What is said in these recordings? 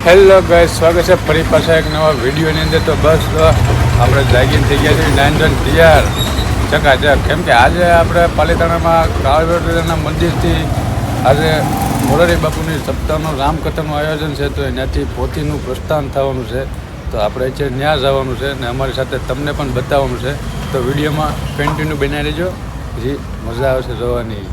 Hello guys, સ્વાગત છે ફરી પાછા એક નવા વિડીયોની અંદર. તો બસ આપણે જાગીને થઈ ગયા છીએ 9 જણ તૈયાર ચકાચક. કેમ કે આજે આપણે પાલીતાણામાં કાળભૈરવના મંદિરથી આજે મોરારી બાપુની સપ્તાહનું રામકથાનું આયોજન છે. તો એનાથી પોથીનું પ્રસ્થાન થવાનું છે. તો આપણે અત્યારે ત્યાં જવાનું છે અને અમારી સાથે તમને પણ બતાવવાનું છે. તો વિડીયોમાં કન્ટિન્યુ બનાવી રહેજો, જે મજા આવશે જોવાની.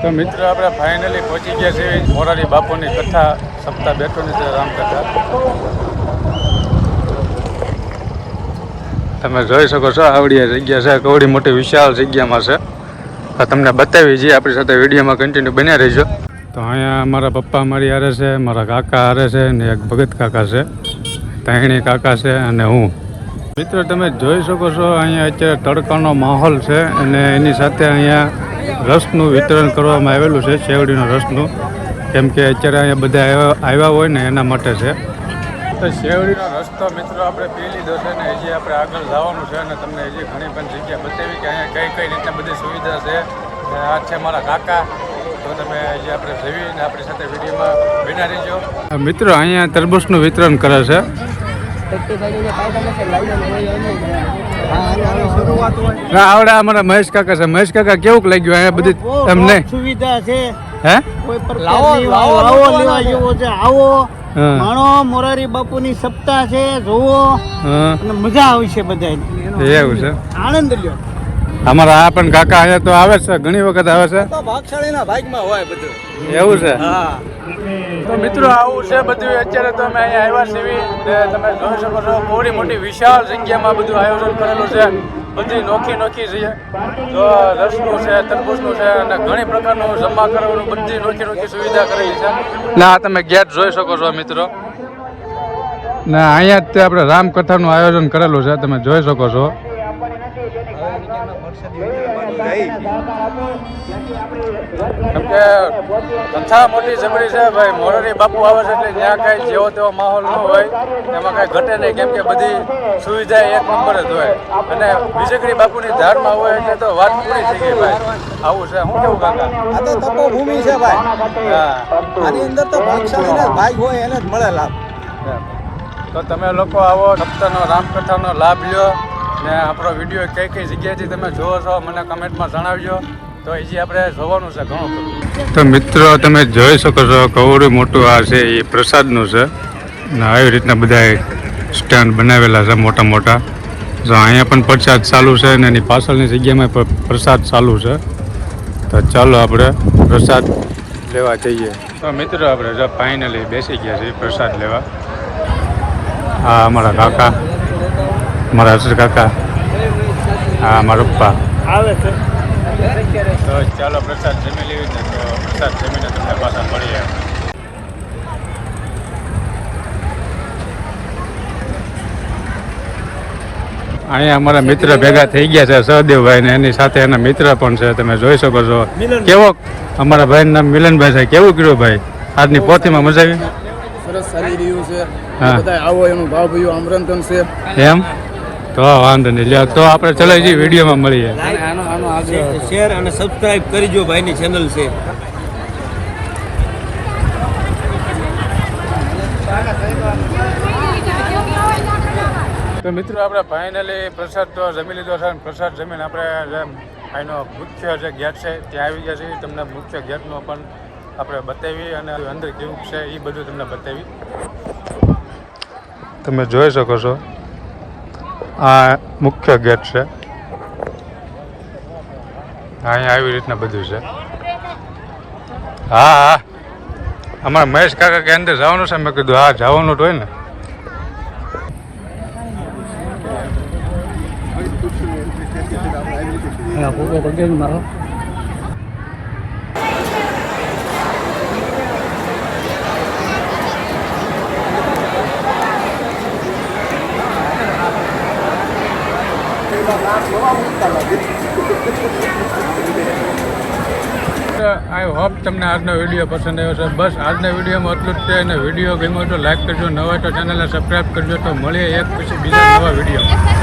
તો મિત્રો આપણે ફાઇનલી પહોંચી ગયા છીએ મોરારી બાપુની કથા સપ્તાહ બેઠોની છે, રામકથા. તમે જોઈ શકો છો આવડી જગ્યા છે, કવડી મોટી વિશાળ જગ્યામાં છે. આ તમને બતાવી છીએ, આપણી સાથે વિડીયોમાં કન્ટિન્યુ બન્યા રહીજો. તો અહીંયા મારા પપ્પા મારી હારે છે, મારા કાકા હારે છે ને એક ભગત કાકા છે, તાયણી કાકા છે અને હું. મિત્રો તમે જોઈ શકો છો અહીંયા અત્યારે તડકાનો માહોલ છે અને એની સાથે અહીંયા રસનું વિતરણ કરવામાં આવેલું છે, શેવડીનો રસનું. કેમ કે અત્યારે અહીંયા બધા આવ્યા હોય ને એના માટે છે. તો શેવડીનો રસ તો મિત્રો આપણે પી લીધો છે ને હજી આપણે આગળ જવાનું છે અને તમને હજી ઘણી પણ જગ્યા બતાવી કે અહીંયા કઈ રીતના બધી સુવિધા છે. આ છે મારા કાકા. તો તમે હજી આપણે જઈને આપણી સાથે વિડીયોમાં બન્યા રહીજો. મિત્રો અહીંયા તરબૂચનું વિતરણ કરે છે. આવડે અમારા મહેશ કાકા છે. મહેશ કાકા કેવું લાગ્યું અહીંયા બધી તમને સુવિધા છે? હે આવો માણો મોરારી બાપુની સપ્તાહ છે, જોવો અને મજા આવશે બધા. એવું છે, આનંદ લ્યો. અમારા આ પણ કાકા અહીંયા તો આવે છે, ઘણી વખત આવે છે. ભાગશાળીના ભાગમાં હોય બધું. એવું છે. હા. તો મિત્રો આવું છે બધું. અત્યારે તો અમે અહીંયા આવ્યા છીએ ને તમે જોઈ શકો છો મોટી મોટી વિશાળ જગ્યામાં બધું આયોજન કરેલું છે. બધી નોખી છે. તો રસનું છે, તરબૂચનું છે અને ઘણી પ્રકારનું જમા કરવાનું બધી નોખી સુવિધા કરેલી છે. ના તમે ગેટ જોઈ શકો છો મિત્રો. ને અહીંયા જ તે આપણે રામકથાનું આયોજન કરેલું છે, તમે જોઈ શકો છો. કેમ કે કથા મોટી જબરી છે ભાઈ. મોરારી બાપુ આવે છે એટલે ત્યાં કાંઈ જેવો તેવો માહોલ ન હોય, એમાં કાંઈ ઘટે નહીં. કેમ કે બધી સુવિધા એક નંબર જ હોય. અને બીજકડી બાપુની ધારમાં હોય એટલે તો વાત પૂરી થઈ ગઈ ભાઈ. આવું છે. શું કેવું કાકા? આ તો તપોભૂમિ છે ભાઈ. હા. આની અંદર તો ભાગશાળીના ભાઈ હોય એને જ મળે લાભ. તો તમે લોકો આવો સપ્તાહનો રામકથાનો લાભ લ્યો ને આપણો વિડીયો કઈ કઈ જગ્યાએથી તમે જોવો છો મને કમેન્ટમાં જણાવજો. તો હજી આપણે જોવાનું છે ઘણું બધું. તો મિત્રો તમે જોઈ શકો છો કવડું મોટું આ છે એ પ્રસાદનું છે ને આવી રીતના બધા સ્ટેન્ડ બનાવેલા છે મોટા મોટા. જો અહીંયા પણ પ્રસાદ ચાલુ છે ને એની પાછળની જગ્યામાં પણ પ્રસાદ ચાલુ છે. તો ચાલો આપણે પ્રસાદ લેવા જઈએ. તો મિત્રો આપણે જો ફાઇનલી બેસી ગયા છીએ પ્રસાદ લેવા. હા અમારા કાકા, મારા અસર કાકા, હા મારા પપ્પા આવે છે. તો ચાલો પ્રસાદ જમી લેવી ને. તો પ્રસાદ જમીને તમને પાછા મળીએ. અહીંયા અમારા મિત્ર ભેગા થઈ ગયા છે સહદેવભાઈ ને એની સાથે એના મિત્ર પણ છે. તમે જોઈ શકો છો કેવો અમારા ભાઈનું નામ મિલનભાઈ છે. કેવું કર્યું ભાઈ આજની પોથીમાં? મજા આવી? સરસ ચાલી રહ્યું છે. હા. બધા આવો એનું ભાવ ભાઈઓ આમંત્રણ છે. એમ તો વાંધો નહીં. લ્યો તો આપણે ચલો જઈએ વિડીયોમાં મળીએ. શેર અને સબસ્ક્રાઇબ કરજો, ભાઈની ચેનલ છે. તો મિત્રો આપણે ફાઇનલી પ્રસાદ તો જમી લીધો છે. પ્રસાદ જમીને આપણે જેમ અહીંનો મુખ્ય જે ગેટ છે ત્યાં આવી ગયા છીએ. તમને મુખ્ય ગેટનો પણ આપણે બતાવી અને અંદર કેવું છે એ બધું તમને બતાવી. તમે જોઈ શકો છો આ મુખ્ય ગેટ છે. અહીંયા આવી રીતના બધું છે. હા હા અમારા મહેશ કાકા કે અંદર જવાનું છે. મેં કીધું હા જવાનું તો હોય ને. આઈ હોપ તમને આજનો વિડીયો પસંદ આવ્યો છે. બસ આજના વિડીયોમાં એટલું જ છે. અને વિડીયો ગમ્યો તો લાઈક કરજો, નવા તો ચેનલને સબસ્ક્રાઈબ કરજો. તો મળીએ એક પછી બીજા નવા વિડીયોમાં.